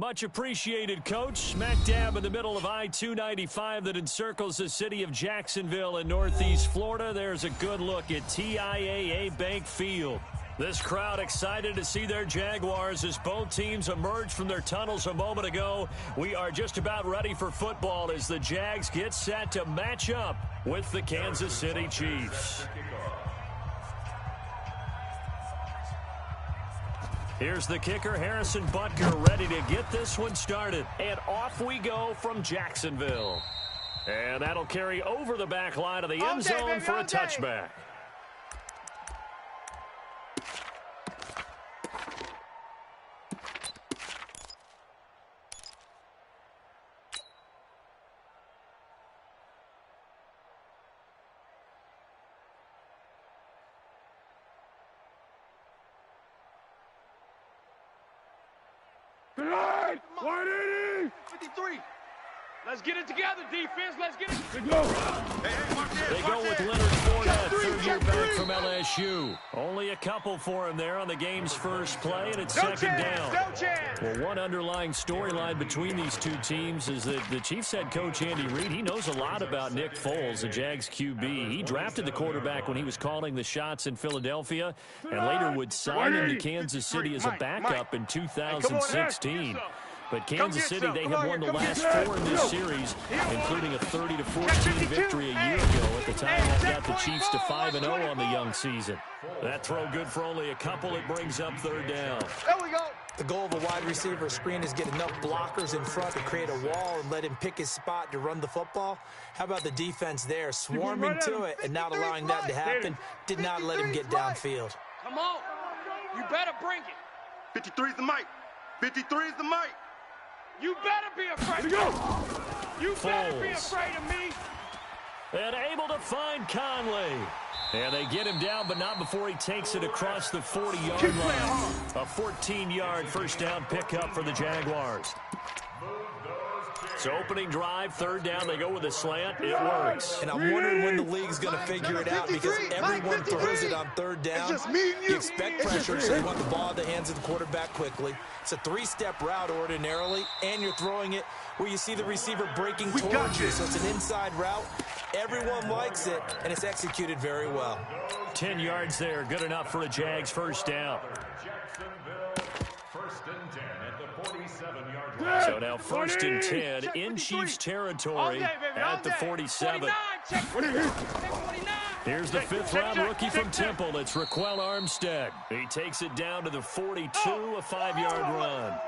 Much appreciated, Coach. Smack dab in the middle of I-295 that encircles the city of Jacksonville in Northeast Florida. There's a good look at TIAA Bank Field. This crowd excited to see their Jaguars as both teams emerged from their tunnels a moment ago. We are just about ready for football as the Jags get set to match up with the Kansas City Chiefs. Here's the kicker, Harrison Butker, ready to get this one started. And off we go from Jacksonville. And that'll carry over the back line of the end zone for a touchback. Tonight, 180! 53. Let's get it together, defense. Let's get it. They go. They go with Leonard Fournette, third-year back from LSU. Only a couple for him there on the game's first play, and it's second down. Well, one underlying storyline between these two teams is that the Chiefs head coach Andy Reid, he knows a lot about Nick Foles, the Jags QB. He drafted the quarterback when he was calling the shots in Philadelphia, and later would sign him to Kansas City as a backup in 2016. But Kansas City, they have won the last four in this series, including a 30-14 victory a year ago. At the time, that got the Chiefs to 5-0 on the young season. That throw good for only a couple. It brings up third down. There we go. The goal of a wide receiver screen is get enough blockers in front to create a wall and let him pick his spot to run the football. How about the defense there, swarming to it and not allowing that to happen? Did not let him get downfield. Come on. You better bring it. 53 is the mic. 53 is the mic. You better be afraid. You better be afraid of me. And able to find Conley. And they get him down, but not before he takes it across the 40-yard line. A 14-yard first down pickup for the Jaguars. So opening drive, third down, they go with a slant. It works. And I'm wondering when the league's going to figure it out because everyone throws it on third down. You expect pressure, so you want the ball in the hands of the quarterback quickly. It's a three-step route ordinarily, and you're throwing it where you see the receiver breaking towards you. So it's an inside route. Everyone likes it, and it's executed very well. 10 yards there, good enough for a Jags first down. First and 10 at the 47-yard line. So now first and 10 in Chiefs territory at the 47. Here's the fifth-round rookie from Temple. It's Raquel Armstead. He takes it down to the 42, a 5-yard run.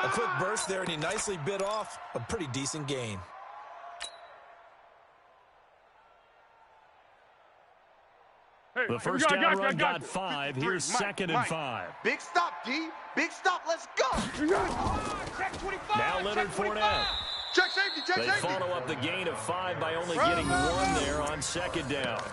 A quick burst there, and he nicely bit off a pretty decent gain. The first down run got 5. Here's second and 5. Big stop, D. Big stop. Let's go. Now Leonard Fournette. Check safety. Check They safety. follow up the gain of 5 by only getting 1 there on second down.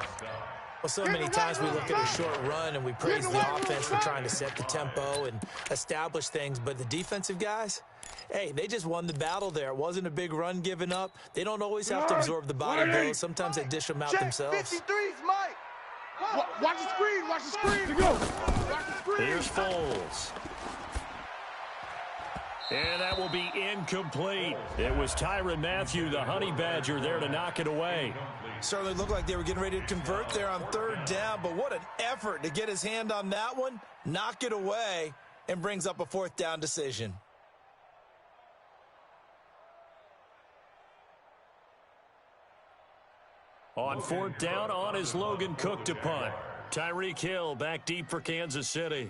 Well, so many times we look at a short run and we praise the offense for trying to set the tempo and establish things, but the defensive guys, hey, they just won the battle there. It wasn't a big run given up. They don't always have to absorb the body blows. Sometimes they dish them out themselves. 53's Mike. Watch the screen. Watch the screen. Watch the screen. Here's Foles. And that will be incomplete. It was Tyrann Mathieu, the Honey Badger, there to knock it away. Certainly looked like they were getting ready to convert there on third down, but what an effort to get his hand on that one, knock it away, and brings up a fourth down decision. On fourth down, on is Logan Cook to punt. Tyreek Hill back deep for Kansas City.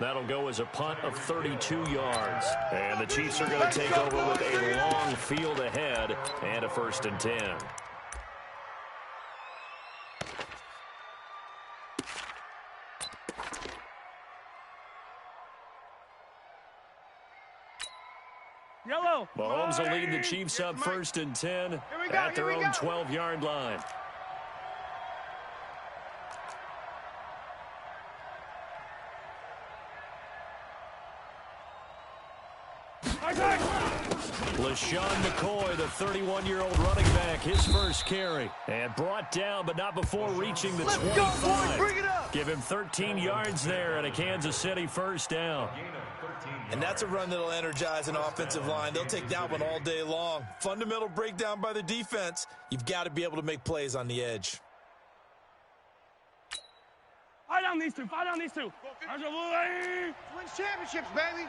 That'll go as a punt of 32 yards. And the Chiefs are going to take over with a long field ahead and a first and 10. Yellow. Mahomes will lead the Chiefs up first and 10 at their own 12-yard line. LaShawn McCoy, the 31-year-old running back, his first carry. And brought down, but not before reaching the 25. Go, boys, bring it up. Give him 13 yards there and a Kansas City first down. And that's a run that'll energize an offensive line. They'll take that one all day long. Fundamental breakdown by the defense. You've got to be able to make plays on the edge. Fight down these two. Fight down these two. Wins championships, baby.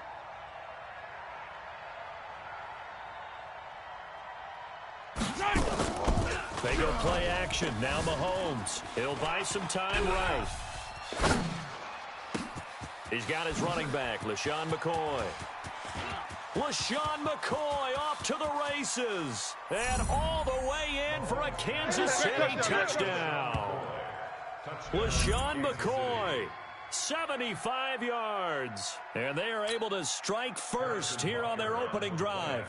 They go play action. Now Mahomes. He'll buy some time right. He's got his running back, LaShawn McCoy. LaShawn McCoy off to the races. And all the way in for a Kansas City touchdown. LaShawn McCoy, 75 yards. And they are able to strike first here on their opening drive.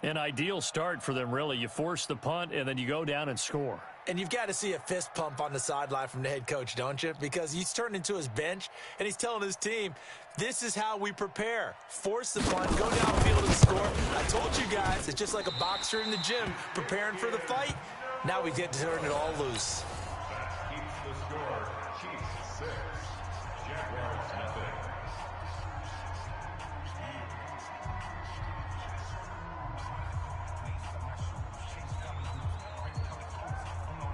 An ideal start for them, really. You force the punt, and then you go down and score. And you've got to see a fist pump on the sideline from the head coach, don't you? Because he's turned into his bench, and he's telling his team, this is how we prepare. Force the punt, go downfield and score. I told you guys, it's just like a boxer in the gym preparing for the fight. Now we get to turn it all loose. Keeps the score. Chiefs 6, Jaguars nothing.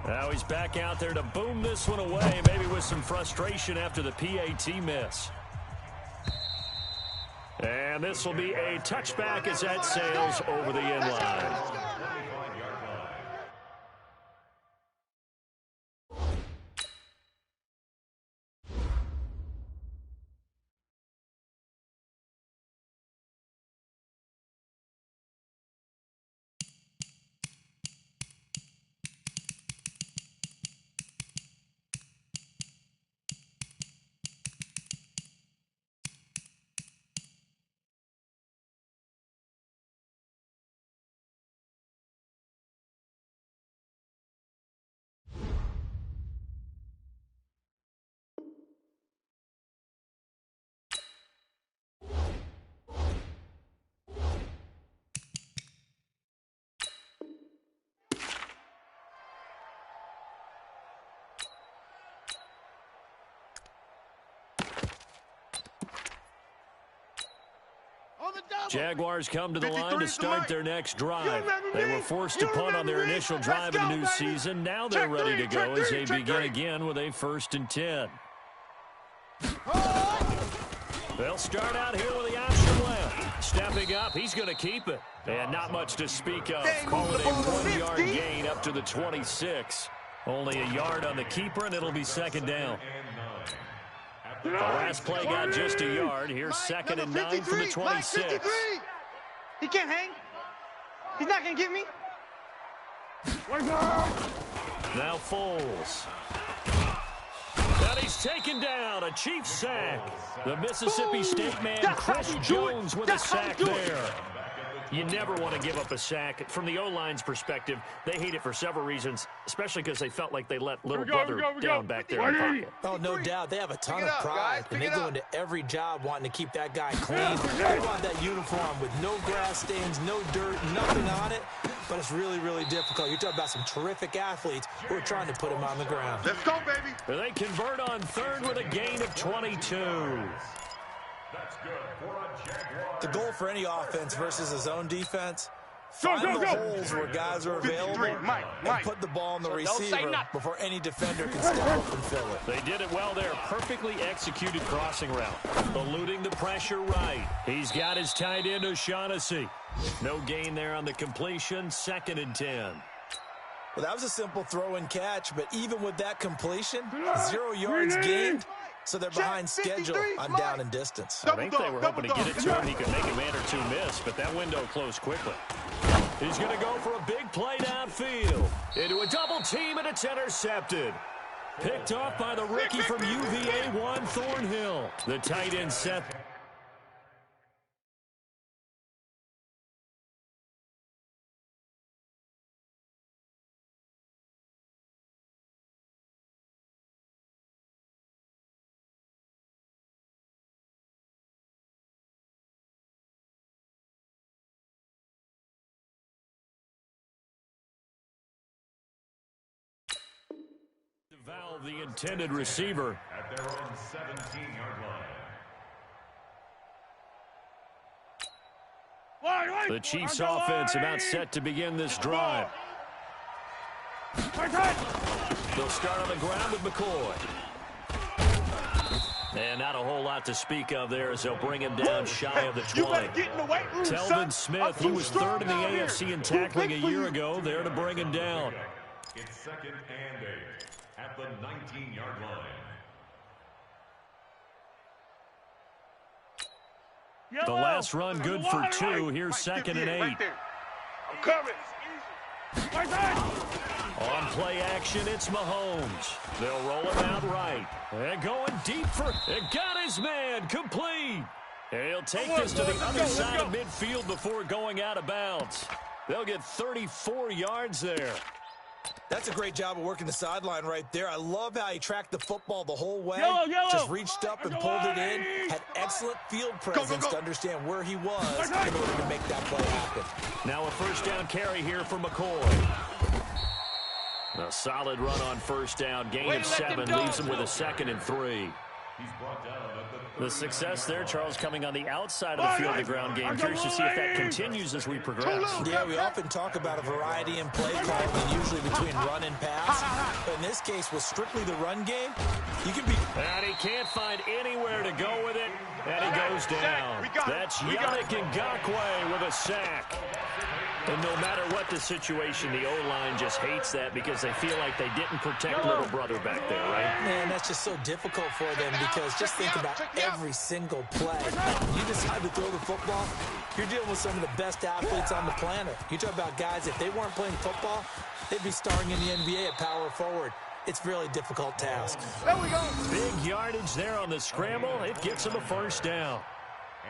Now he's back out there to boom this one away, maybe with some frustration after the PAT miss. And this will be a touchback as that sails over the end line. Jaguars come to the line to start their next drive. They were forced to punt on their initial drive of the new season. Now they're ready to go as they begin again with a 1st and 10. They'll start out here with the option left. Stepping up, he's going to keep it. And not much to speak of. Call it a 1-yard gain up to the 26. Only a yard on the keeper, and it'll be 2nd down. The last play got just a yard. Here's 2nd and 9 from the 26. He can't hang. He's not going to get me. Now Foles. And he's taken down. A Chiefs sack. The Mississippi State man, Chris Jones, with a sack there. You never want to give up a sack. From the O-line's perspective, they hate it for several reasons, especially because they felt like they let little brother down back there in the pocket. Oh, no doubt. They have a ton of pride, and they go into every job wanting to keep that guy clean. They want that uniform with no grass stains, no dirt, nothing on it. But it's really, really difficult. You're talking about some terrific athletes who are trying to put him on the ground. Let's go, baby. They convert on 3rd with a gain of 22. That's good for a Jaguar. The goal for any offense versus his own defense, find the holes where guys are available and put the ball on the receiver before any defender can step up and fill it. They did it well there. Perfectly executed crossing route. Eluding the pressure right. He's got his tight end, O'Shaughnessy. No gain there on the completion. 2nd and 10. Well, that was a simple throw and catch, but even with that completion, 0 yards gained. So they're behind schedule on down and distance. I think they were hoping to get it to him. He could make a man or two miss, but that window closed quickly. He's going to go for a big play downfield. Into a double team, and it's intercepted. Picked off by the rookie from UVA, Juan Thornhill. The tight end set. Valve, the intended receiver. At their own 17-yard line. The Chiefs offense about set to begin this drive. They'll start on the ground with McCoy. And not a whole lot to speak of there as they'll bring him down shy of the 20. Telvin Smith, he was third in the AFC in tackling a year ago, there to bring him down. It's 2nd and 8 at the 19-yard line. The last run good for 2. Here's 2nd and 8. I'm coming. On play action, it's Mahomes. They'll roll him out right. And going deep for... It got his man. Complete. And he'll take this to the other side of midfield before going out of bounds. They'll get 34 yards there. That's a great job of working the sideline right there. I love how he tracked the football the whole way. Just reached up and pulled it in. Had excellent field presence to understand where he was in order to make that play happen. Now a first down carry here for McCoy. A solid run on first down. Gain of 7 leaves him with a 2nd and 3. He's brought down at The success there, Charles, coming on the outside of the field of the ground game. Curious to see if that continues as we progress. Yeah, we often talk about a variety in play calling, usually between run and pass. But in this case, with strictly the run game, you can be... And he can't find anywhere to go with it, and he goes down. That's Yannick Ngakoue with a sack. And no matter what the situation, the O-line just hates that because they feel like they didn't protect little brother back there, right? Man, that's just so difficult for them because just think about every single play. You decide to throw the football, you're dealing with some of the best athletes on the planet. You talk about guys, if they weren't playing football, they'd be starring in the NBA at power forward. It's a really difficult task. There we go. Big yardage there on the scramble. It gets them a first down.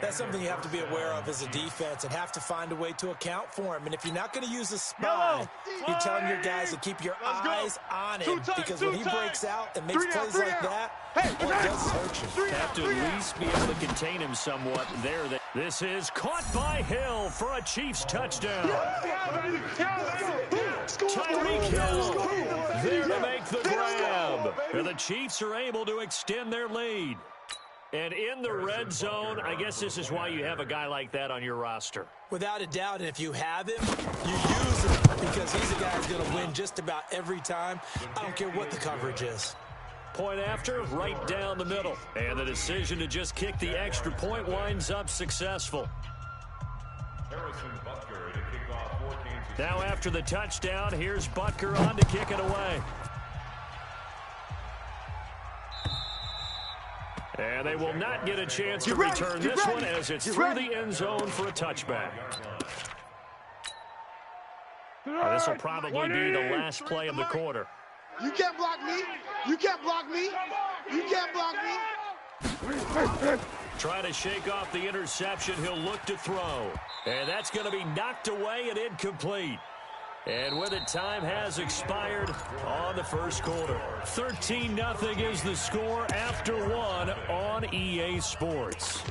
That's something you have to be aware of as a defense and have to find a way to account for him. And if you're not going to use a spy, you're telling your guys to keep your eyes on him. Because when he breaks out and makes plays like that, well, it does hurt you. Have to at least be able to contain him somewhat there. This is caught by Hill for a Chiefs touchdown. Tyreek Hill there to make the grab. And the Chiefs are able to extend their lead. And in the red zone, I guess this is why you have a guy like that on your roster. Without a doubt, and if you have him, you use him because he's a guy who's going to win just about every time. I don't care what the coverage is. Point after, right down the middle. And the decision to just kick the extra point winds up successful. Harrison Butker to kick off for Kansas. Now after the touchdown, here's Butker on to kick it away. And they will not get a chance to return this one as it's through the end zone for a touchback. This will probably be the last play of the quarter. You can't block me. You can't block me. You can't block me. Try to shake off the interception. He'll look to throw. And that's going to be knocked away and incomplete. And with it, time has expired on the first quarter. 13-0 is the score after 1 on EA Sports.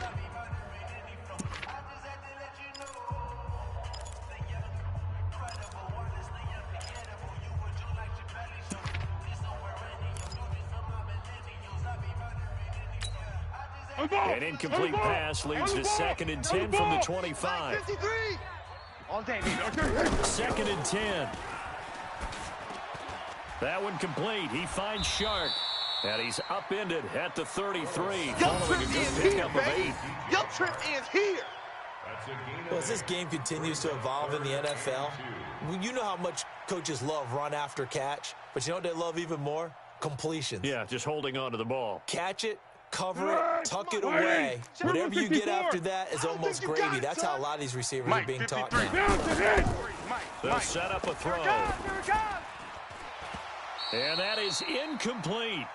An incomplete pass leads to 2nd and 10 from the 25. 53. All day, baby. 2nd and 10. That one complete. He finds Shark. And he's upended at the 33. Following a good pickup of 8. Your trip is here. Well, as this game continues to evolve in the NFL, you know how much coaches love run after catch, but you know what they love even more? Completions. Yeah, just holding on to the ball. Catch it, cover it, tuck it away. Whatever you get after that is almost gravy. That's how a lot of these receivers are being taught now. They'll set up a throw. And that is incomplete.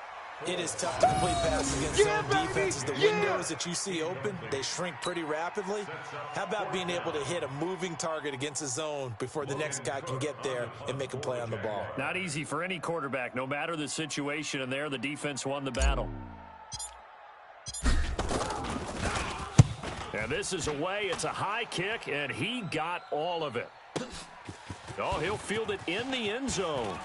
It is tough to complete passes against zone defenses. The windows that you see open, they shrink pretty rapidly. How about being able to hit a moving target against a zone before the next guy can get there and make a play on the ball? Not easy for any quarterback, no matter the situation, and there the defense won the battle. And this is away. It's a high kick, and he got all of it. Oh, he'll field it in the end zone.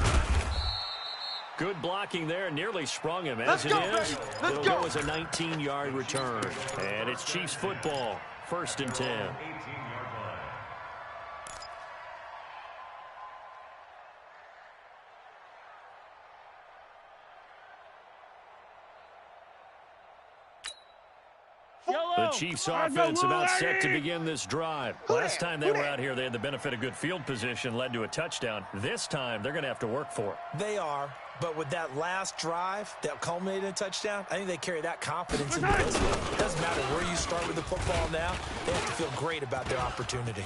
Good blocking there, nearly sprung him. As it is, it'll go as a 19-yard return. And it's Chiefs football, 1st and 10. The Chiefs offense about set to begin this drive. Last time they were out here, they had the benefit of good field position, led to a touchdown. This time, they're going to have to work for it. They are, but with that last drive that culminated in a touchdown, I think they carry that confidence into this one. It doesn't matter where you start with the football now. They have to feel great about their opportunity.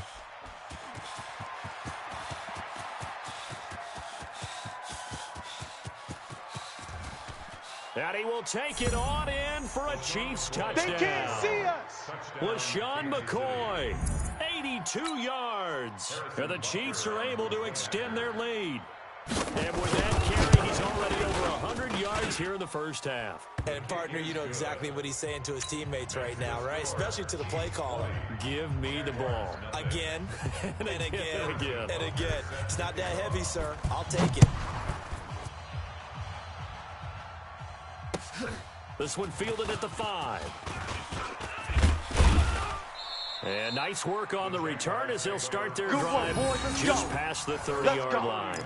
And he will take it on in for a Chiefs touchdown. They can't see us. LaShawn McCoy, 82 yards. And the Chiefs are able to extend their lead. And with that carry, he's already over 100 yards here in the first half. And, partner, you know exactly what he's saying to his teammates right now, right? Especially to the play caller. Give me the ball. Again, and again, and again. and again. It's not that heavy, sir. I'll take it. This one fielded at the 5. And nice work on the return as they'll start their drive just past the 30-yard line.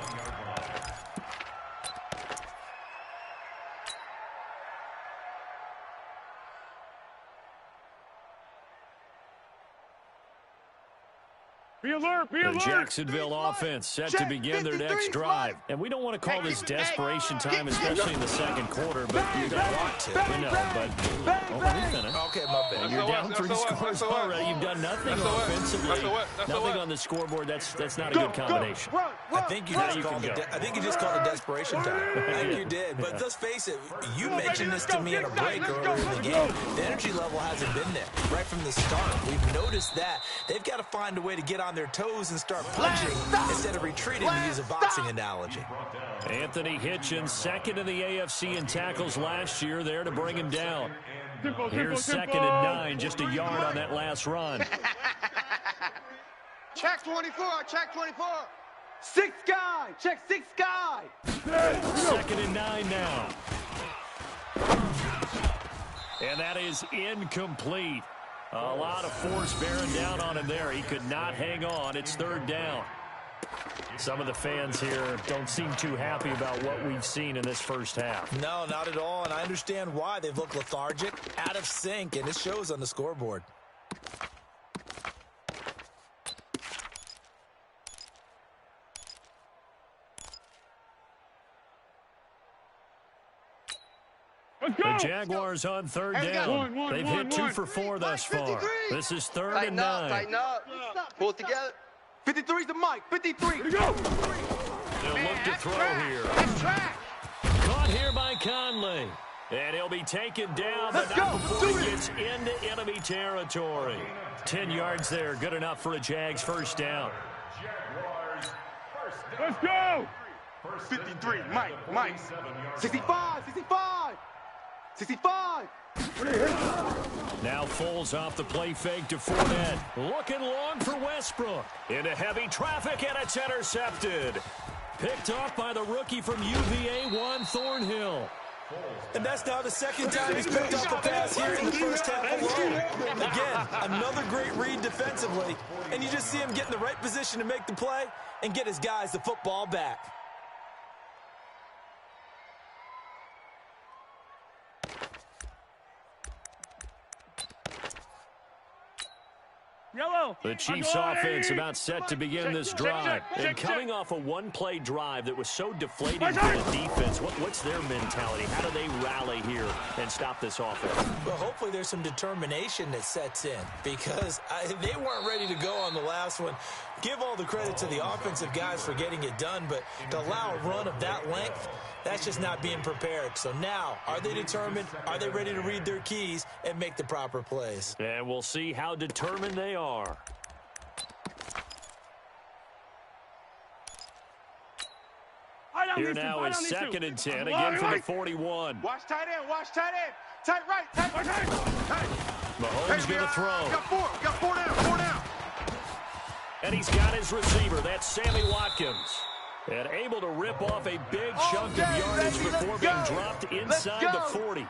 Be alert, be alert. The Jacksonville offense set to begin their next drive. And we don't want to call this desperation time, especially in the second quarter, but you don't want to. We know, but okay, my bad. You're down 3 scores already. You've done nothing offensively. Nothing on the scoreboard. That's not a good combination. I think you just called it desperation time. I think you did. But let's face it, you mentioned this to me in a break earlier in the game. The energy level hasn't been there right from the start. We've noticed that. They've got to find a way to get on their toes and start punching instead of retreating, to use a boxing analogy. Anthony Hitchens, second in the AFC in tackles last year, there to bring him down. Here's 2nd and 9, just a yard on that last run. Check 24, check 24. 6 guy, check 6 guy. 2nd and 9 now. And that is incomplete. A lot of force bearing down on him there. He could not hang on. It's 3rd down. Some of the fans here don't seem too happy about what we've seen in this first half. No, not at all, and I understand why. They've looked lethargic, out of sync, and it shows on the scoreboard. The Jaguars on 3rd down. They've hit 2 for 4 thus far. This is 3rd and 9. Tighten up. Pull it together. 53's the mic. 53. They'll look to throw here. Caught here by Conley. And he'll be taken down, but not before he gets into enemy territory. 10 yards there. Good enough for a Jags first down. Let's go. 53, Mike. 65, 65. 65. Now Foles off the play fake to Fournette. Looking long for Westbrook. Into heavy traffic, and it's intercepted. Picked off by the rookie from UVA, Juan Thornhill. And that's now the 2nd time he's picked up the pass here in the first half alone. Again, another great read defensively. And you just see him get in the right position to make the play and get his guys the football back. Yellow. The Chiefs offense about set to begin this drive. And coming off a one-play drive that was so deflating for the defense, what's their mentality? How do they rally here and stop this offense? Well, hopefully there's some determination that sets in, because they weren't ready to go on the last one. Give all the credit to the offensive guys for getting it done, but to allow a run of that length, that's just not being prepared. So now, are they determined? Are they ready to read their keys and make the proper plays? And we'll see how determined they are. Here now is 2nd and 10, again from the 41. Watch tight end, tight right, tight right. Mahomes going to throw. Got four down. And he's got his receiver. That's Sammy Watkins. And able to rip off a big chunk of yardage before being dropped inside the 40.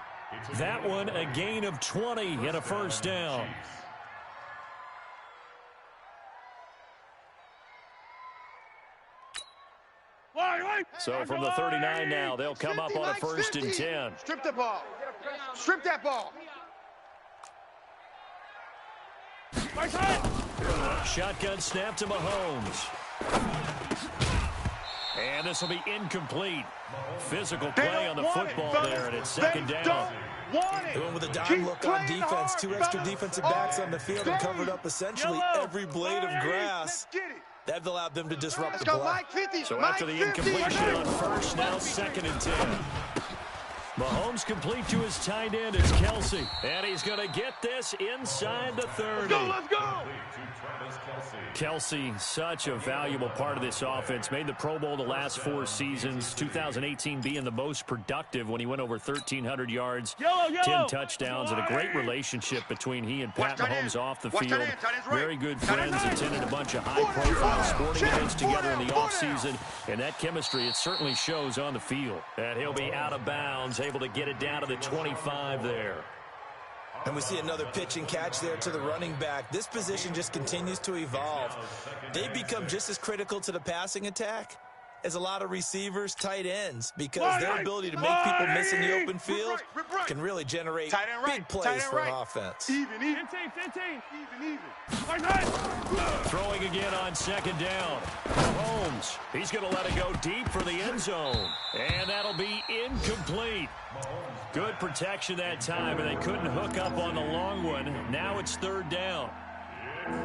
That one a gain of 20 and a first down. So from the 39 now, they'll come up on a 1st and 10. Strip the ball. Strip that ball. Shotgun snap to Mahomes. And this will be incomplete. Physical play on the football there, and it's 2nd down. Going with a dime look on defense. 2 extra defensive backs on the field and covered up essentially every blade of grass. That allowed them to disrupt the play. So after the incompletion on 1st, now 2nd and 10. Mahomes complete to his tight end is Kelsey. And he's going to get this inside the 30. Let's go! Kelsey, such a valuable part of this offense. Made the Pro Bowl the last 4 seasons. 2018 being the most productive when he went over 1,300 yards, 10 touchdowns, and a great relationship between he and Pat Mahomes off the field. Very good friends, attended a bunch of high-profile sporting events together in the offseason. And that chemistry, it certainly shows on the field. And he'll be out of bounds, able to get it down to the 25 there. And we see another pitch and catch there to the running back. This position just continues to evolve. They become just as critical to the passing attack as a lot of receivers, tight ends, because their ability to make people miss in the open field can really generate big plays for an offense. Even. Throwing again on 2nd down. Mahomes, he's going to let it go deep for the end zone. And that'll be incomplete. Good protection that time, and they couldn't hook up on the long one. Now it's 3rd down.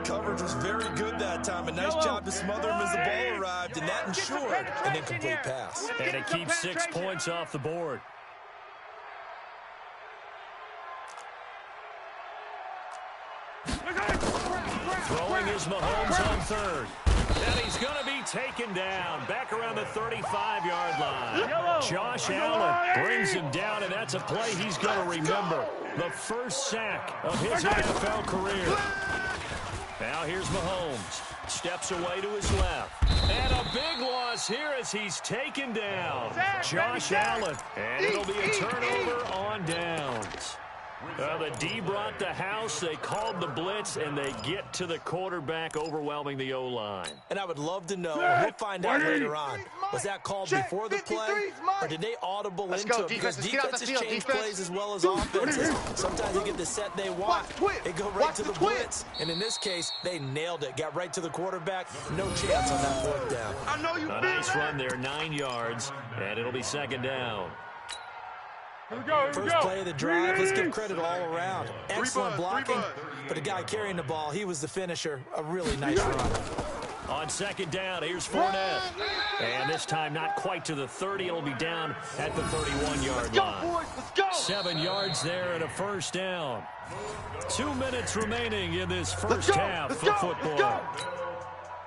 Coverage was very good that time. A nice job to smother him as the ball arrived, and that ensured an incomplete pass. And it keeps 6 points off the board. Throwing is Mahomes on 3rd. And he's going to be taken down back around the 35-yard line. Josh Allen brings him down, and that's a play he's going to remember. The first sack of his NFL career. Now here's Mahomes. Steps away to his left. And a big loss here as he's taken down. Josh Allen. And it'll be a turnover on downs. The D brought the house. They called the blitz, and they get to the quarterback, overwhelming the O-line. And I would love to know, we'll find out later on, was that called before the play, or did they audible into it? Because defenses change plays as well as offenses. Sometimes they get the set they want. They go right to the blitz. And in this case, they nailed it. Got right to the quarterback. No chance on that 4th down. A nice run there, 9 yards, and it'll be 2nd down. First play of the drive, let's give credit all around. Excellent blocking, but the guy carrying the ball, he was the finisher. A really nice run. On 2nd down, here's Fournette. And this time not quite to the 30. It'll be down at the 31-yard line. 7 yards there and a first down. 2 minutes remaining in this first half of football.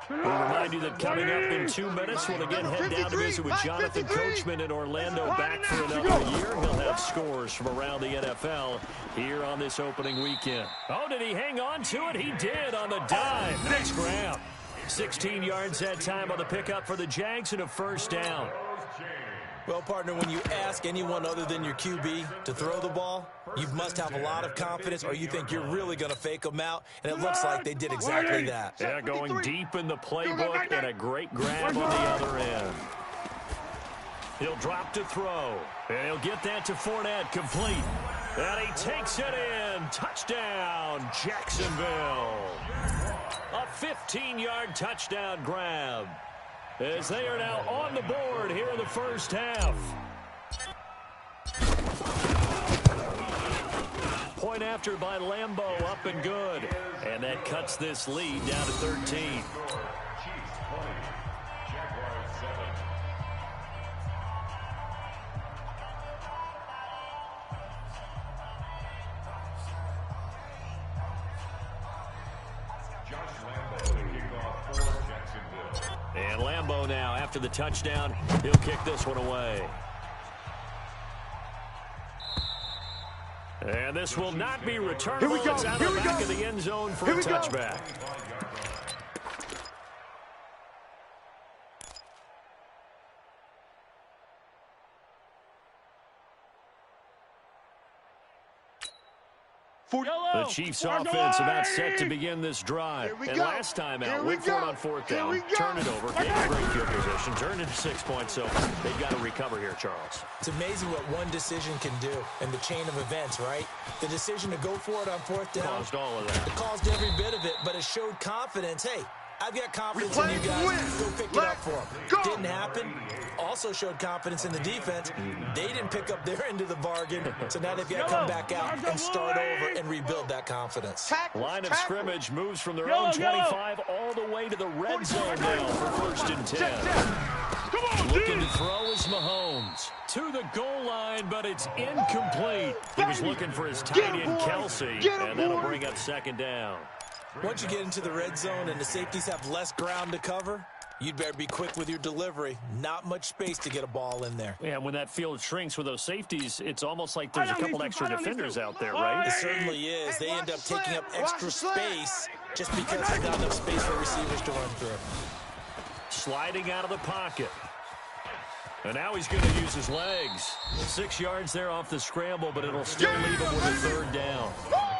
We'll remind you that coming up in 2 minutes, we'll again head down to visit with Jonathan Coachman in Orlando, back for another year. He'll have scores from around the NFL here on this opening weekend. Oh, did he hang on to it? He did on the dive. Nice grab. 16 yards that time on the pickup for the Jags and a first down. Well, partner, when you ask anyone other than your QB to throw the ball, you must have a lot of confidence, or you think you're really going to fake them out, and it looks like they did exactly that. Yeah, going deep in the playbook and a great grab on the other end. He'll drop to throw, and he'll get that to Fournette, complete. And he takes it in. Touchdown, Jacksonville. A 15-yard touchdown grab, as they are now on the board here in the first half. Point after by Lambeau, up and good. And that cuts this lead down to 13. And Lambeau now, after the touchdown, he'll kick this one away. And this will not be returnable. It's out of the back of the end zone for a touchback. The Chiefs offense about set to begin this drive. And last time out, went for it on fourth down, turn it over, get a great field position, turned into 6 points, so they've got to recover here, Charles. It's amazing what one decision can do in the chain of events, right? The decision to go for it on fourth down. Caused all of that. It caused every bit of it, but it showed confidence. Hey, I've got confidence in you guys. Go pick it up for them. Didn't happen. Also showed confidence in the defense. They didn't pick up their end of the bargain, so now they've got to come back out and start over and rebuild that confidence. Line of scrimmage moves from their own 25 all the way to the red zone now for 1st and 10. Looking to throw is Mahomes. To the goal line, but it's incomplete. He was looking for his tight end, Kelsey, and that'll bring up 2nd down. Once you get into the red zone and the safeties have less ground to cover, you'd better be quick with your delivery. Not much space to get a ball in there. Yeah, when that field shrinks with those safeties, it's almost like there's a couple extra defenders out there, right? It certainly is. They end up taking up extra space just because there's not enough space for receivers to run through. Sliding out of the pocket. And now he's going to use his legs. 6 yards there off the scramble, but it'll still leave him with a 3rd down.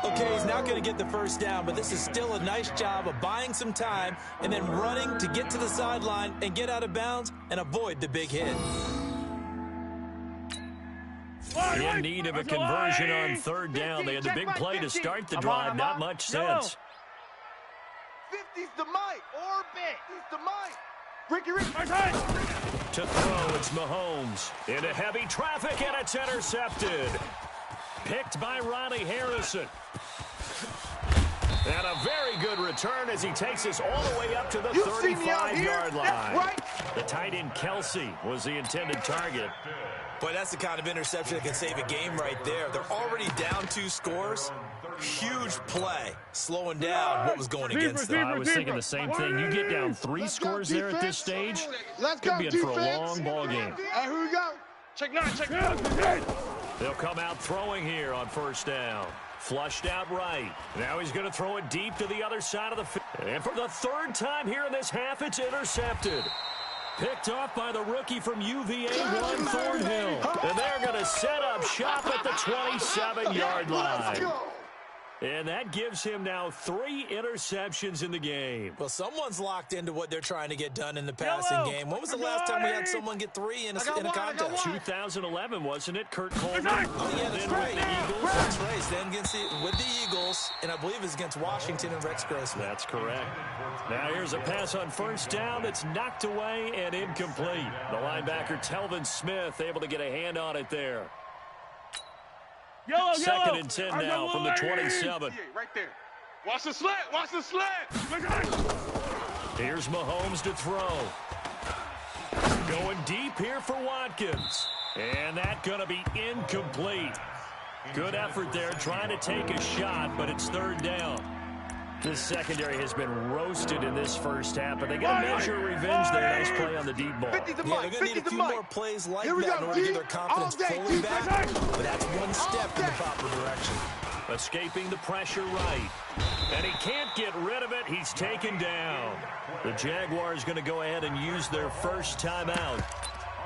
Okay, he's not going to get the 1st down, but this is still a nice job of buying some time and then running to get to the sideline and get out of bounds and avoid the big hit. In need of a conversion on 3rd down. They had the big play to start the drive. Not much sense. 50's the mic. Orbit. He's the mic. Ricky. To throw, it's Mahomes. Into heavy traffic, and it's intercepted. Picked by Ronnie Harrison. And a very good return as he takes us all the way up to the 35-yard line. Right. The tight end, Kelsey, was the intended target. Boy, that's the kind of interception that can save a game right there. They're already down 2 scores. Huge play, slowing down what was going against them. I was thinking the same thing. You get down 3 scores there at this stage, could be in for a long ball game. Here we go. Check 9. They'll come out throwing here on 1st down. Flushed out right. Now he's going to throw it deep to the other side of the field. And for the 3rd time here in this half, it's intercepted. Picked off by the rookie from UVA, Juan Thornhill. And they're going to set up shop at the 27-yard line. And that gives him now 3 interceptions in the game. Well, someone's locked into what they're trying to get done in the passing game. When was the last time we had someone get 3 in a contest? 2011, wasn't it? Kurt Coleman. Oh, yeah, that's right. With the Eagles. That's right. Then against with the Eagles, and I believe it's against Washington and Rex Grossman. That's correct. Now here's a pass on 1st down that's knocked away and incomplete. The linebacker, Telvin Smith, able to get a hand on it there. 2nd and 10 now from the 27. Right there. Watch the slant. Watch the slant. Here's Mahomes to throw. Going deep here for Watkins. And that's going to be incomplete. Good effort there trying to take a shot, but it's 3rd down. This secondary has been roasted in this 1st half, but they got to measure revenge there. Nice play on the deep ball. Yeah, they're going to need a few more plays like that in order to get their confidence fully back, but that's one step in the proper direction. Escaping the pressure right. And he can't get rid of it. He's taken down. The Jaguars going to go ahead and use their 1st timeout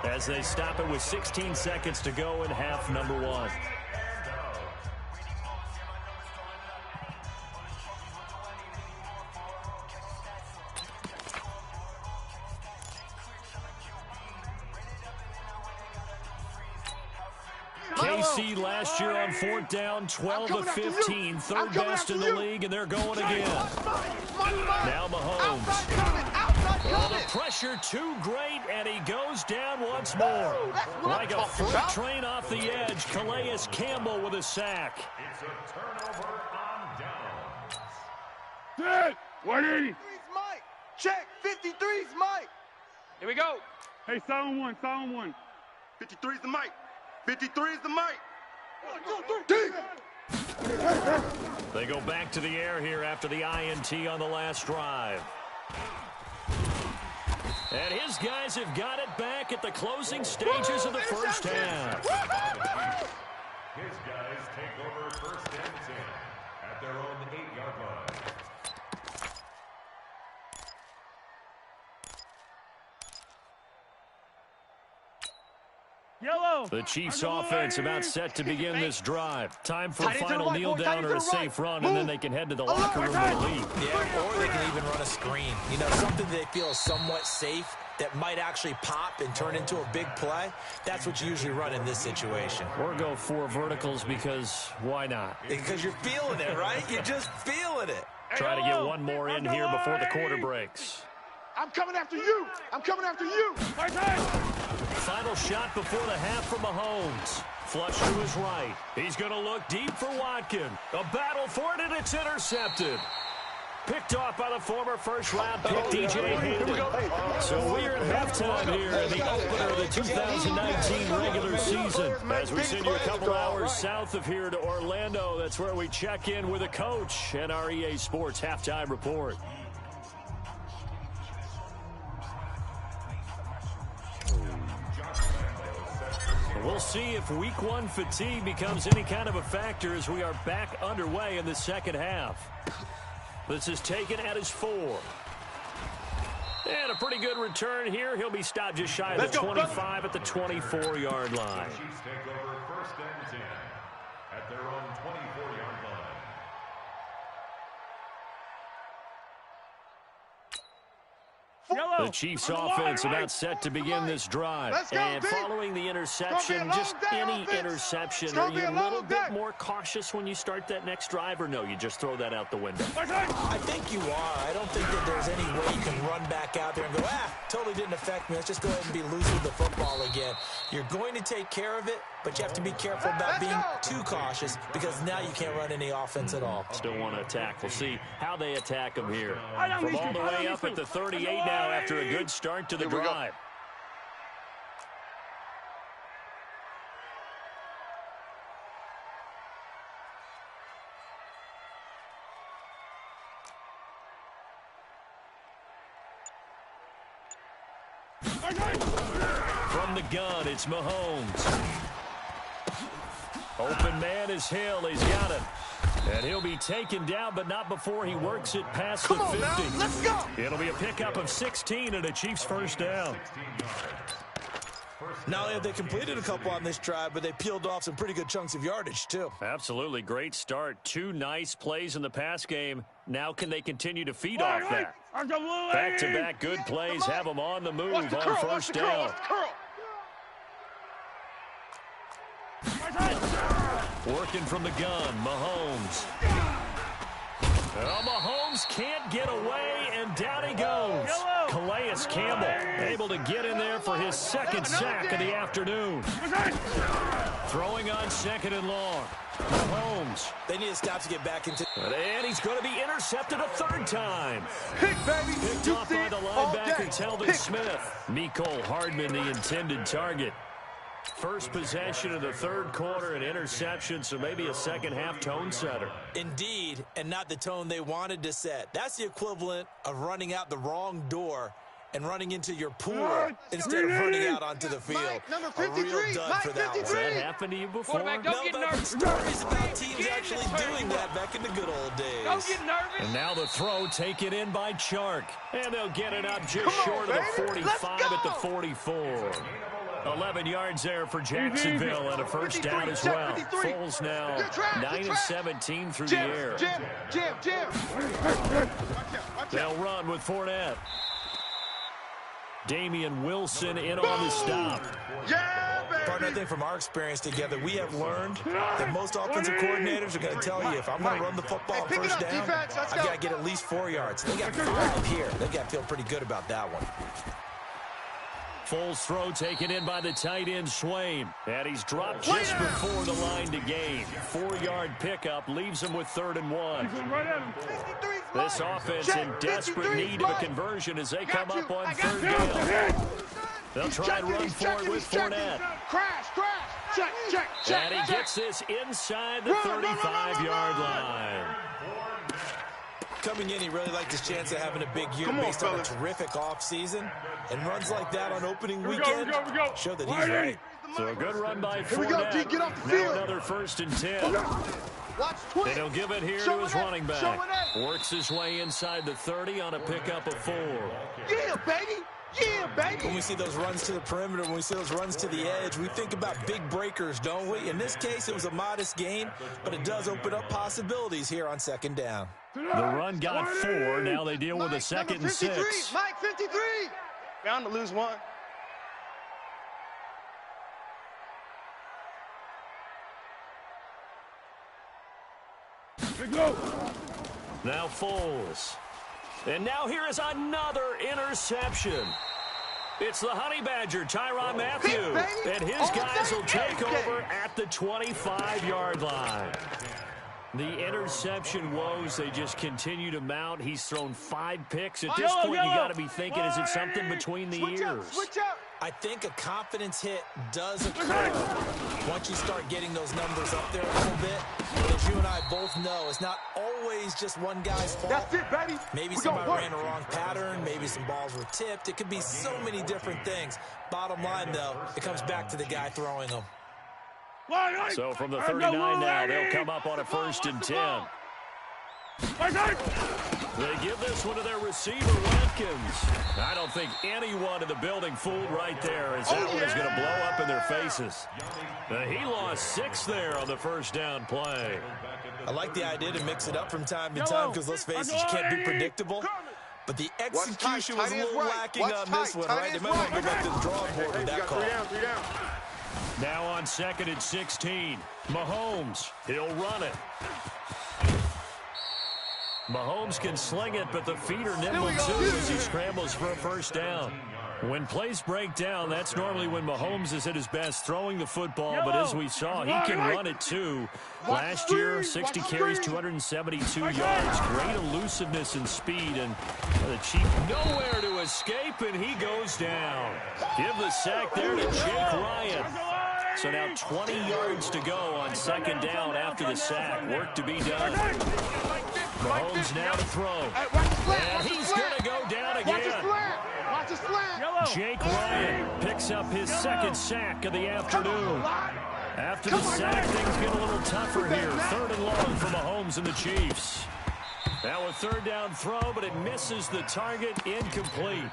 as they stop it with 16 seconds to go in half number 1. KC last year on 4th down, 12 of 15, 3rd best in the league, and they're going again. Now Mahomes. Oh, the pressure too great, and he goes down once more. Like a freight train off the edge, Calais Campbell with a sack. It's a turnover on downs. Dead. 180. Mike. Check. 53's Mike. Here we go. Hey, silent one. 53's the mic. 53's the mic. 1, 2, 3. They go back to the air here after the INT on the last drive. And his guys have got it back at the closing stages of the 1st half. His guys take over 1st and 10 at their own 8-yard line. Yellow. The Chiefs offense about set to begin this drive. Time for a final kneel down or a safe run, and then they can head to the locker room to leave. Yeah, or they can even run a screen. You know, something they feel is somewhat safe that might actually pop and turn into a big play. That's what you usually run in this situation. Or go 4 verticals because why not? Because you're feeling it, right? You're just feeling it. Try to get one more in here before the quarter breaks. I'm coming after you. I'm coming after you. Final shot before the half from Mahomes. Flush to his right. He's going to look deep for Watkins. A battle for it, and it's intercepted. Picked off by the former first-round pick, DJ Hayden. So we're at halftime here in the opener of the 2019 regular season. As we send you a couple hours south of here to Orlando, that's where we check in with a coach and our EA Sports halftime report. We'll see if week 1 fatigue becomes any kind of a factor as we are back underway in the second half. This is taken at his 4. And a pretty good return here. He'll be stopped just shy of the 25 at the 24-yard line. The Chiefs take over first and 10 at their own 24-yard line. The Chiefs offense about set to begin this drive. And following the interception, just any interception, are you a little bit more cautious when you start that next drive, or no, you just throw that out the window? I think you are. I don't think that there's any way you can run back out there and go, totally didn't affect me. Let's just go ahead and be loose with the football again. You're going to take care of it, but you have to be careful about being too cautious because now you can't run any offense at all. Still want to attack. We'll see how they attack him here. From all the way up at the 38 now after a good start to the drive. From the gun, it's Mahomes. Open man is Hill. He's got it. And he'll be taken down, but not before he works it past the 50. Now, let's go. It'll be a pickup of 16 and a Chiefs first down. Not only have they completed a couple on this drive, but they peeled off some pretty good chunks of yardage, too. Absolutely. Great start. 2 nice plays in the pass game. Now can they continue to feed off that? Back-to-back good plays have them on the move on first down. Working from the gun, Mahomes. Well, Mahomes can't get away, and down he goes. Calais Campbell able to get in there for his second sack of the afternoon. Throwing on second and long. Mahomes. They need to stop to get back into... And he's going to be intercepted a 3rd time. Picked off by the linebacker, Telvin Smith. Mecole Hardman, the intended target. First possession of the 3rd quarter, an interception, so maybe a second-half tone setter. Indeed, and not the tone they wanted to set. That's the equivalent of running out the wrong door and running into your pool instead of running out onto the field. Mike, number 53, a real dud for that one. Has that happened to you before? Quarterback, don't get nervous. Stories about teams actually doing that back in the good old days. Don't get nervous. And now the throw taken in by Chark. And they'll get it up just short of the 45 at the 44. 11 yards there for Jacksonville and a first down as well. Foles now 9 of 17 through the air. Jim. They'll run with Fournette. Damian Wilson in on the stop. Partner, I think from our experience together, we have learned that most offensive coordinators are going to tell you, if I'm going to run the football on first down, I've got to get at least 4 yards. They got 5 here. They got to feel pretty good about that one. Foles' throw taken in by the tight end Swain. And he's dropped just before the line to gain. 4-yard pickup leaves him with 3rd and 1. This offense in desperate need of a conversion as they come up on 3rd down. They'll try and run forward with Fournette. Crash. Check. And he gets this inside the 35-yard line. Coming in, he really liked his chance of having a big year based on a terrific offseason. And runs like that on opening weekend show that he's right. So a good run by Fournette. Get off the now field. Another 1st and 10. And he'll give it here to his running back. Works his way inside the 30 on a pickup of 4. Yeah, baby. Yeah, baby. When we see those runs to the perimeter, when we see those runs to the edge, we think about big breakers, don't we? In this case, it was a modest gain, but it does open up possibilities here on second down. The run got 4. Now they deal with a second and 6. Mike, 53. Bound to lose one. Now Foles. And now here is another interception. It's the Honey Badger, Tyrann Mathieu. And his guys will take over at the 25-yard line. The interception woes, they just continue to mount. He's thrown 5 picks. At this point, you got to be thinking, is it something between the ears? Switch up. I think a confidence hit does occur once you start getting those numbers up there a little bit. But as you and I both know, it's not always just one guy's fault. That's it, baby. Maybe somebody ran a wrong pattern. Maybe some balls were tipped. It could be so many different things. Bottom line, though, it comes back to the guy throwing them. So from the 39 now, they'll come up on a 1st and 10. They give this one to their receiver, Watkins. I don't think anyone in the building fooled right there, as that one is going to blow up in their faces. He lost 6 there on the 1st down play. I like the idea to mix it up from time to time because, let's face it, you can't be predictable. But the execution was a little lacking on this one, right? They might want to go back to the drawing board with that call. 3 down. Now on 2nd and 16, Mahomes, he'll run it. Mahomes can sling it, but the feet are nimble too as he scrambles for a 1st down. When plays break down, that's normally when Mahomes is at his best throwing the football, but as we saw, he can run it too. Last year, 60 carries, 272 yards. Great elusiveness and speed, and the Chief nowhere to escape, and he goes down. Give the sack there to Jake Ryan. So now 20 yards to go on 2nd down after the sack. Work to be done. Mahomes now to throw. And he's going to go down again. Watch the slant. Jake Ryan picks up his 2nd sack of the afternoon. After the sack, things get a little tougher here. 3rd and long for Mahomes and the Chiefs. Now a 3rd down throw, but it misses the target. Incomplete.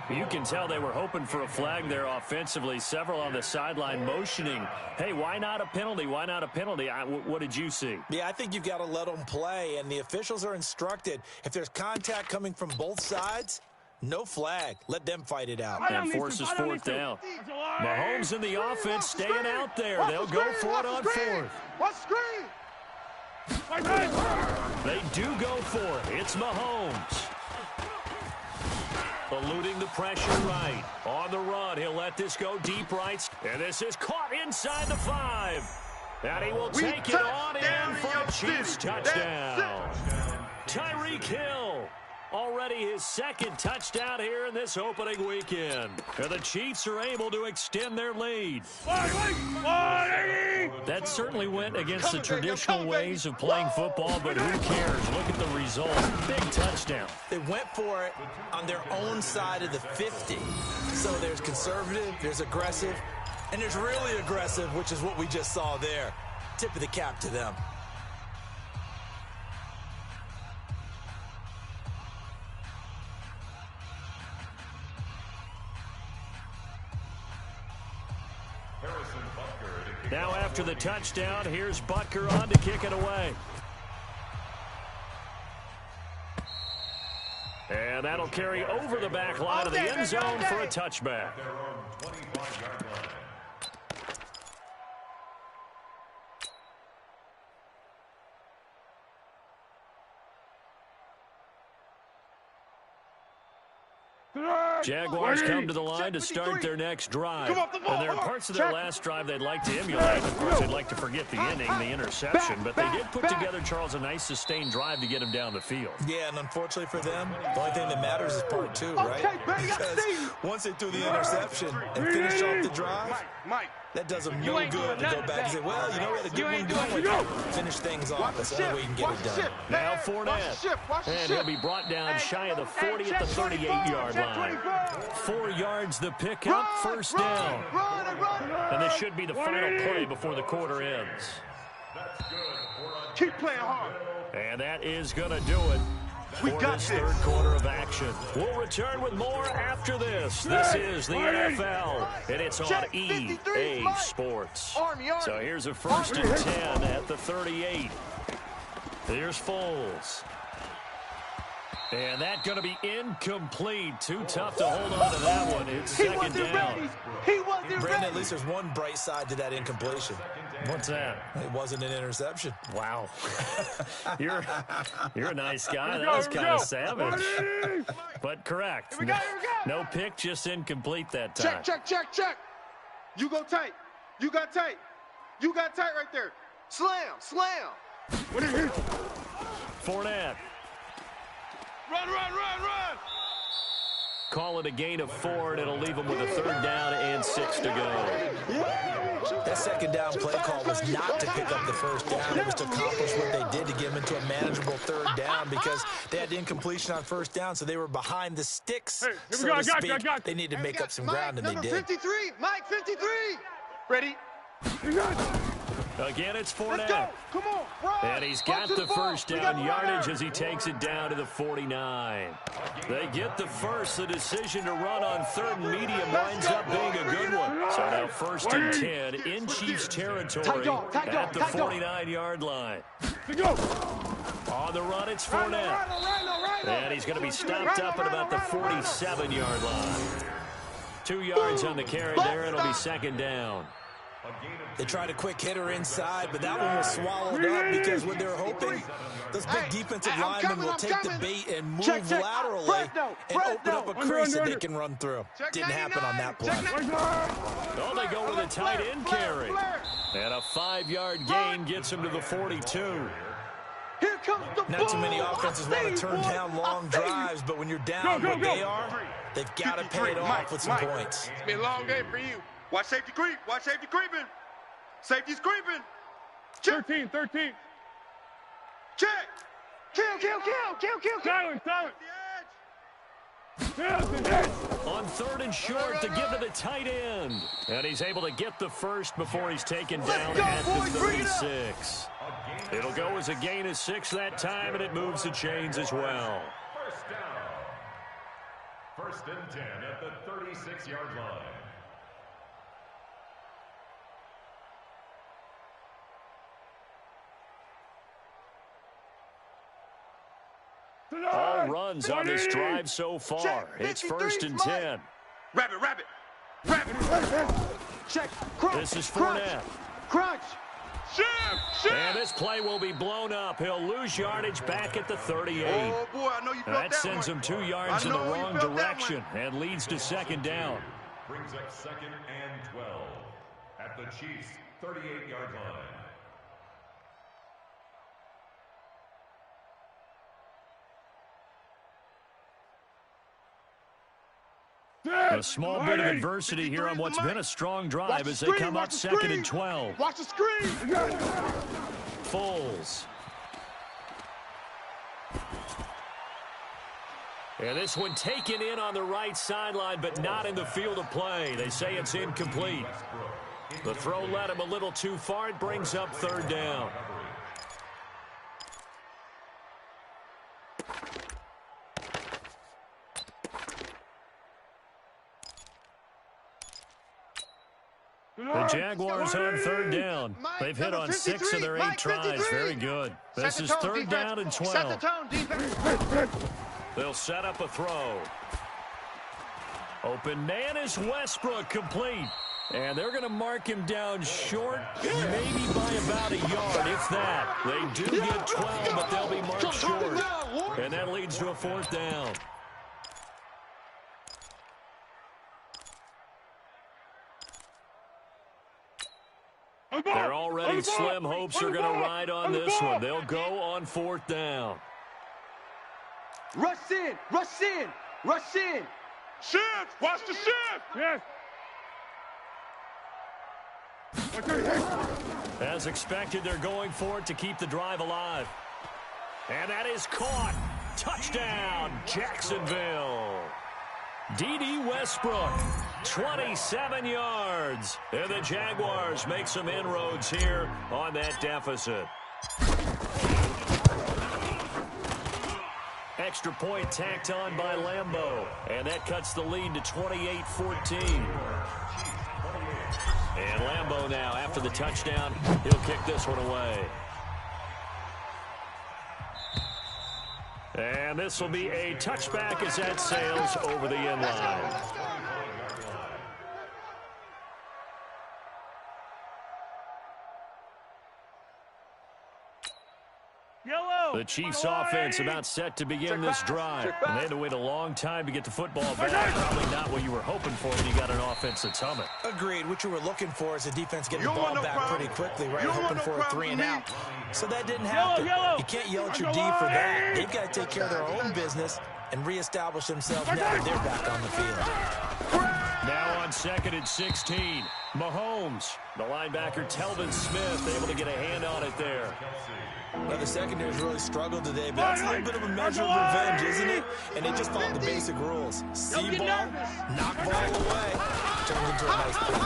You can tell they were hoping for a flag there offensively. Several on the sideline motioning. Hey, why not a penalty? Why not a penalty? What did you see? Yeah, I think you've got to let them play, and the officials are instructed. If there's contact coming from both sides, no flag. Let them fight it out. And forces 4th down. Mahomes and the offense staying out there. They'll go for it on 4th. What screen? They do go for it. It's Mahomes. Eluding the pressure right. On the run, he'll let this go deep right. And this is caught inside the 5. And he will take it on in for a Chiefs touchdown. Tyreek Hill. Already his 2nd touchdown here in this opening weekend. And the Chiefs are able to extend their lead. That certainly went against the traditional ways of playing football, but who cares? Look at the result. Big touchdown. They went for it on their own side of the 50. So there's conservative, there's aggressive, and there's really aggressive, which is what we just saw there. Tip of the cap to them. Now after the touchdown, here's Butker on to kick it away. And that'll carry over the back line of the end zone for a touchback. Jaguars come to the line to start their next drive. And there are parts of their last drive they'd like to emulate. Of course, they'd like to forget the inning, the interception. But they did put together, Charles, a nice sustained drive to get him down the field. Yeah, and unfortunately for them, the only thing that matters is part 2, right? Because once they threw the interception and finished off the drive, that does them no good to go back and say, well, you know, we had a good one doing it. Finish things off. That's the only way you can get it done. Now Fournette. And he'll be brought down shy of the 40 at the 38-yard line. 4 yards the pickup, 1st down. And this should be the final play before the quarter ends. Keep playing hard. And that is going to do it. for this third quarter of action. We'll return with more after this. This is the NFL, and it's on EA Sports. So here's a 1st and 10 at the 38. Here's Foles. And that's going to be incomplete. Too tough to hold on to that one. It's second down. He wasn't ready. Brandon, at least there's one bright side to that incompletion. What's that? It wasn't an interception. Wow. You're a nice guy. That was kind of savage. But correct. Here we go. No pick, just incomplete that time. Check. You go tight. You got tight. You got tight right there. Slam. Fournette. Run. Call it a gain of 4, and it'll leave them with a 3rd down and 6 to go. That second down play call was not to pick up the 1st down. It was to accomplish what they did to get them into a manageable 3rd down because they had incompletion on 1st down, so they were behind the sticks, so to speak. They needed to make up some ground, and they did. 53. Mike, 53. Ready? Again, it's Fournette. Let's go. Come on, bro. And he's got the 1st down yardage as he takes it down to the 49. They get the first. The decision to run on 3rd and medium winds up being a good one. So now 1st and 10 in Chiefs territory at the 49-yard line. On the run, it's Fournette. And he's going to be stopped up at about the 47-yard line. 2 yards on the carry there. It'll be 2nd down. They tried a quick hitter inside, but that one was swallowed up because what they're hoping, those big defensive linemen will take the bait and move laterally and open up a crease that they can run through. Didn't happen on that play. Oh, they go with a tight end carry. And a 5-yard gain gets him to the 42. Here comes the Not too many offenses want to turn down long drives, but when you're down what they are, they've got to pay it off with some points. It's been a long day for you. Watch safety creep. Watch safety creeping. Safety's creeping. 13. Check. Kill. Silent. On 3rd and short to give to the tight end. And he's able to get the first before he's taken down at the 36. It'll go as a gain of 6 that time, and it moves the chains as well. 1st and 10 at the 36-yard line. All runs on this drive so far. It's 1st and 10. Rabbit. Check. This is Fournette. Crunch. Shift. And this play will be blown up. He'll lose yardage back at the 38. Oh, boy, I know you felt That sends him 2 yards in the wrong direction and leads to 2nd down. Brings up 2nd and 12 at the Chiefs' 38-yard line. A small bit of adversity here on what's been a strong drive as they come up 2nd and 12. Watch the screen. Foles. And this one taken in on the right sideline, but not in the field of play. They say it's incomplete. The throw led him a little too far. It brings up 3rd down. The Jaguars on 3rd down. They've hit on 6 of their 8 tries. Very good. This is 3rd down and 12. Set the tone, defense. They'll set up a throw. Open man is Westbrook, complete. And they're going to mark him down short, maybe by about a yard, if that. They do get 12, but they'll be marked short. And that leads to a 4th down. They're already slim hopes are going to ride on this one. They'll go on 4th down. Rush in. Shift. Watch the shift. Yes. As expected, they're going for it to keep the drive alive. And that is caught. Touchdown, Jacksonville. D.D. Westbrook, 27 yards. And the Jaguars make some inroads here on that deficit. extra point tacked on by Lambeau. And that cuts the lead to 28-14. And Lambeau now, after the touchdown, he'll kick this one away. And this will be a touchback as that sails over the end line. The Chiefs offense about set to begin this drive. And they had to wait a long time to get the football back. Probably not what you were hoping for when you got an offense that's humming. Agreed. What you were looking for is the defense getting the ball back pretty quickly, right? Hoping for a 3 and out. So that didn't happen. You can't yell at your D for that. They've got to take care of their own business and reestablish themselves now that they're back on the field. Now on 2nd and 16. Mahomes, the linebacker Telvin Smith, able to get a hand on it there. Well, the secondary's really struggled today, but that's a little bit of a measure of revenge, isn't it? And they just followed the basic rules. See ball, knock ball away, turns into a nice play.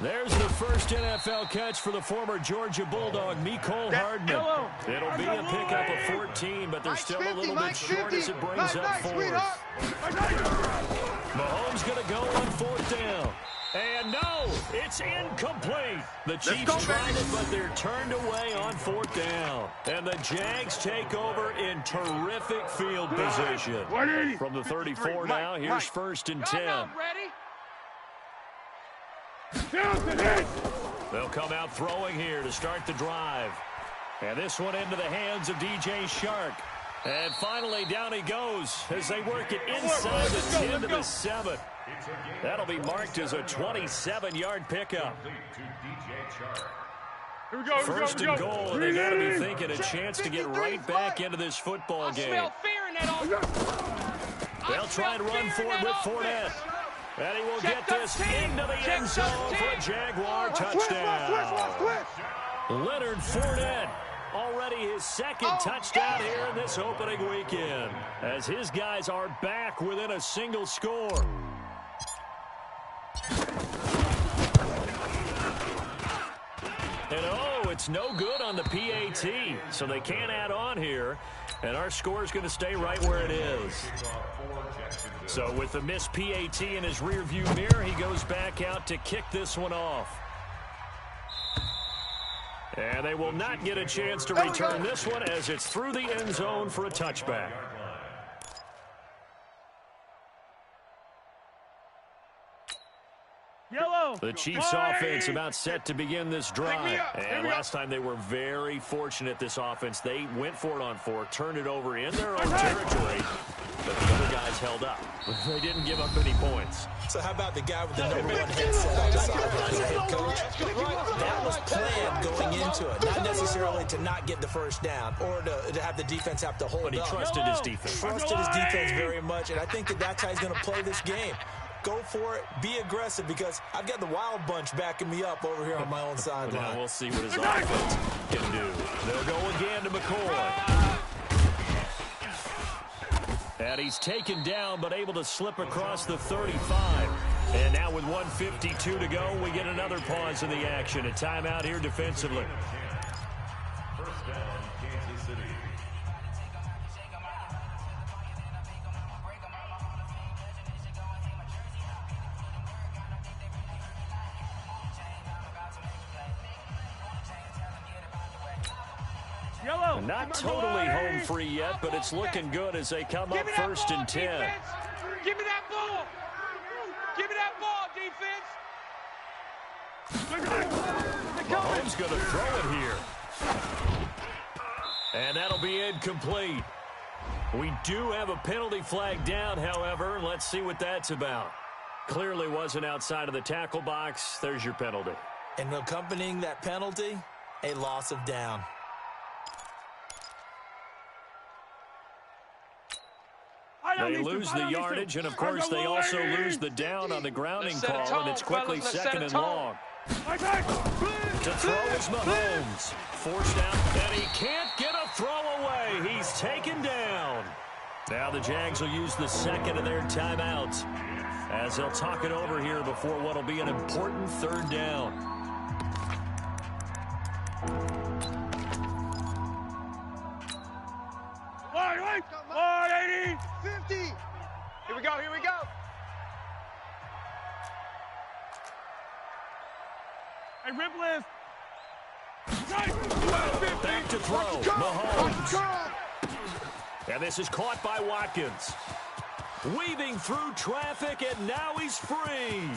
There's the first NFL catch for the former Georgia Bulldog, Mecole Hardman. It'll be a pickup of 14, but they're still a little bit short as it brings up 4th. Mahomes going to go on 4th down. And no, it's incomplete. The Chiefs tried it, but they're turned away on 4th down. And the Jags take over in terrific field position. From the 34 now, here's 1st and 10. They'll come out throwing here to start the drive. And this one into the hands of DJ Shark. And finally, down he goes as they work it inside the 10 to the 7. That'll be marked as a 27-yard pickup. Here we go, 1st and goal, and they got to be thinking a chance to get right back into this football game. They'll try and run forward with Fournette. And he will get this into the end zone for a Jaguar touchdown. Leonard Fournette, already his 2nd touchdown here in this opening weekend, as his guys are back within a single score. And it's no good on the PAT, so they can't add on here, and our score is going to stay right where it is. So with the missed PAT in his rearview mirror, he goes back out to kick this one off. And they will not get a chance to return this one as it's through the end zone for a touchback. The Chiefs offense about set to begin this drive. And last time they were very fortunate, this offense. They went for it on 4, turned it over in their own territory, but the other guys held up. They didn't give up any points. So how about the guy with the #1 headset on the sideline as a head coach? That was planned going into it, not necessarily to not get the 1st down or to have the defense have to hold up. But he trusted his defense. Trusted his defense very much, and I think that's how he's going to play this game. Go for it. Be aggressive, because I've got the Wild Bunch backing me up over here on my own sideline. Now we'll see what his offense can do. They'll go again to McCoy. And he's taken down, but able to slip across the 35. And now with 1:52 to go, we get another pause in the action. A timeout here defensively. 1st down, Kansas City. Not totally home free yet, but it's looking good as they come up 1st and 10. Give me that ball. Give me that ball, defense. Mahomes going to throw it here. And that'll be incomplete. We do have a penalty flag down, however. Let's see what that's about. Clearly wasn't outside of the tackle box. There's your penalty. And accompanying that penalty, a loss of down. They lose the yardage, and of course they also lose the down on the grounding call, and it's quickly 2nd and long. To throw is Mahomes. Forced out, and he can't get a throw away. He's taken down. Now the Jags will use the 2nd of their timeouts as they'll talk it over here before what will be an important 3rd down. we go, here we go. Hey, rip list. Back to throw. Mahomes. And this is caught by Watkins. Weaving through traffic, and now he's free.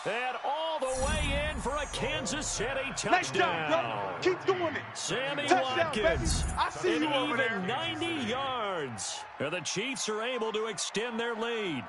And all the way in for a Kansas City touchdown. Nice job, brother. Keep doing it. Sammy Touchdown, Watkins. baby. I see an you over even there. 90 yards. And the Chiefs are able to extend their lead.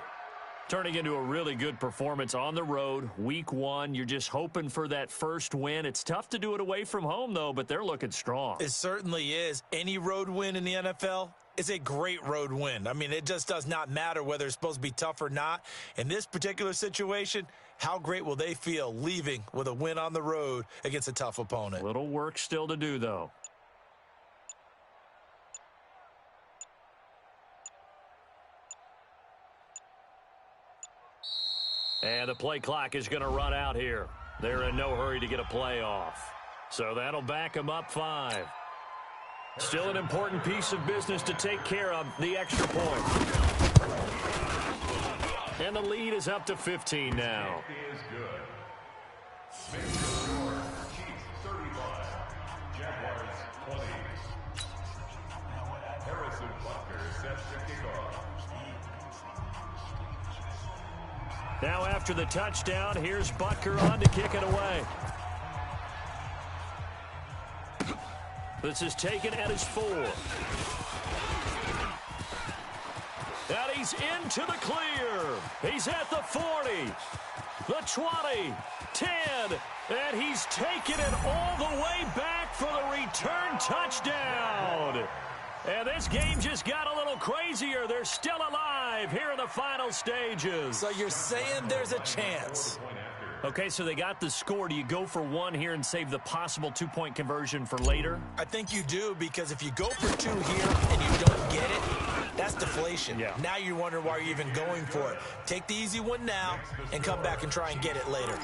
Turning into a really good performance on the road. Week 1, you're just hoping for that first win. It's tough to do it away from home, though, but they're looking strong. It certainly is. Any road win in the NFL is a great road win. I mean, it just does not matter whether it's supposed to be tough or not. In this particular situation, how great will they feel leaving with a win on the road against a tough opponent? Little work still to do, though. And the play clock is going to run out here. They're in no hurry to get a play off. So that'll back them up 5. Still an important piece of business to take care of, the extra point. And the lead is up to 15 now. Is good. Chiefs 35. Jaguars 20. Harrison Butker sets the kickoff. Now after the touchdown, here's Butker on to kick it away. This is taken at his 4. And he's into the clear. He's at the 40, the 20, 10, and he's taken it all the way back for the return touchdown. And this game just got a little crazier. They're still alive here in the final stages. So you're saying there's a chance? Okay, so they got the score. Do you go for 1 here and save the possible 2-point conversion for later? I think you do, because if you go for 2 here and you don't get it, that's deflation. Yeah. Now you wonder why you're even going for it. Take the easy one now and come back and try and get it later.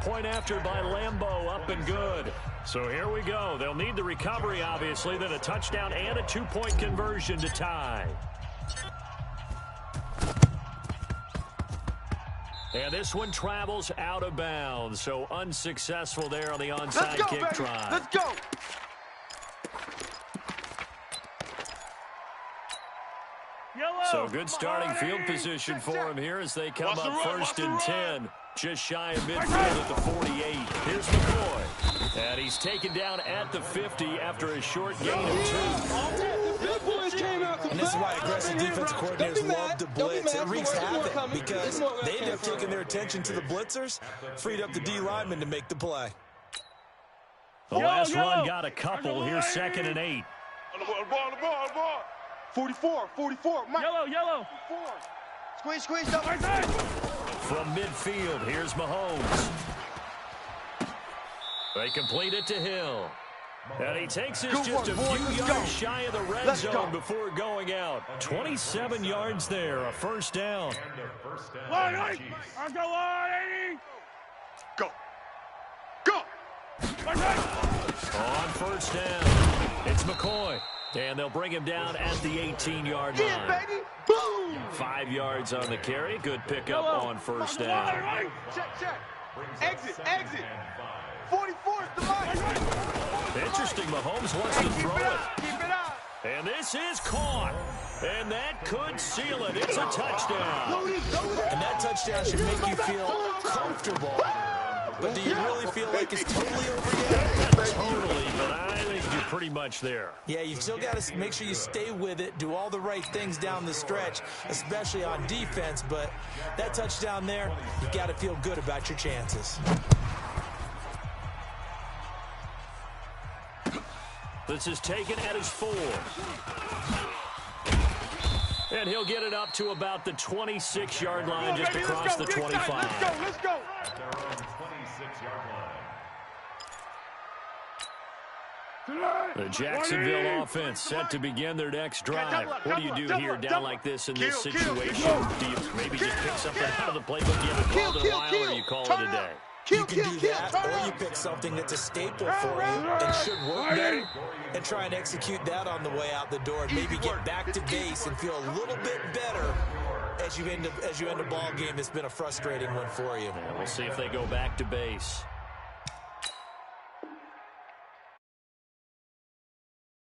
Point after by Lambeau, up and good. So here we go. They'll need the recovery, obviously, then a touchdown and a 2-point conversion to tie. And this one travels out of bounds, so unsuccessful there on the onside kick baby. try. Let's go. Yellow. So good starting field position for him here as they come up first and 10. Just shy of midfield at the 48. Here's McCoy. And he's taken down at the 50 after a short gain of 2. And this is why aggressive defensive coordinators love to blitz. It wreaks havoc because they end up taking their attention to the blitzers, freed up the D lineman to make the play. The last run got a couple. Here's 2nd and 8. On the ball. 44, Mike. Yellow. 4. Squeeze, double. From midfield, here's Mahomes. They complete it to Hill. And he takes this just a few yards shy of the red zone before going out. 27 yards there, a first down. Line 8. I'll go line 80. Go. On first down, it's McCoy. And they'll bring him down at the 18-yard line. Yeah, baby. Boom. 5 yards on the carry. Good pickup on first down. Check. Exit. 44 is the line. Interesting, Mahomes wants to throw it. Keep it up. And this is caught. And that could seal it. It's a touchdown. And that touchdown should make you feel comfortable. But do you really feel like it's totally over yet? Totally, but I think you're pretty much there. Yeah, you've still got to make sure you stay with it, do all the right things down the stretch, especially on defense. But that touchdown there, you've got to feel good about your chances. This is taken at his 4. And he'll get it up to about the 26-yard line, just across the 25. Let's go. At their own 26-yard line. The Jacksonville offense set to begin their next drive. What do you do here down like this in this situation? Do you maybe just pick something out of the playbook you haven't called in a while, or you call it a day? You can do that, or you pick something that's a staple for you and should work better, and try and execute that on the way out the door, and maybe get back to base and feel a little bit better as you end a ball game that's been a frustrating one for you. Yeah, we'll see if they go back to base.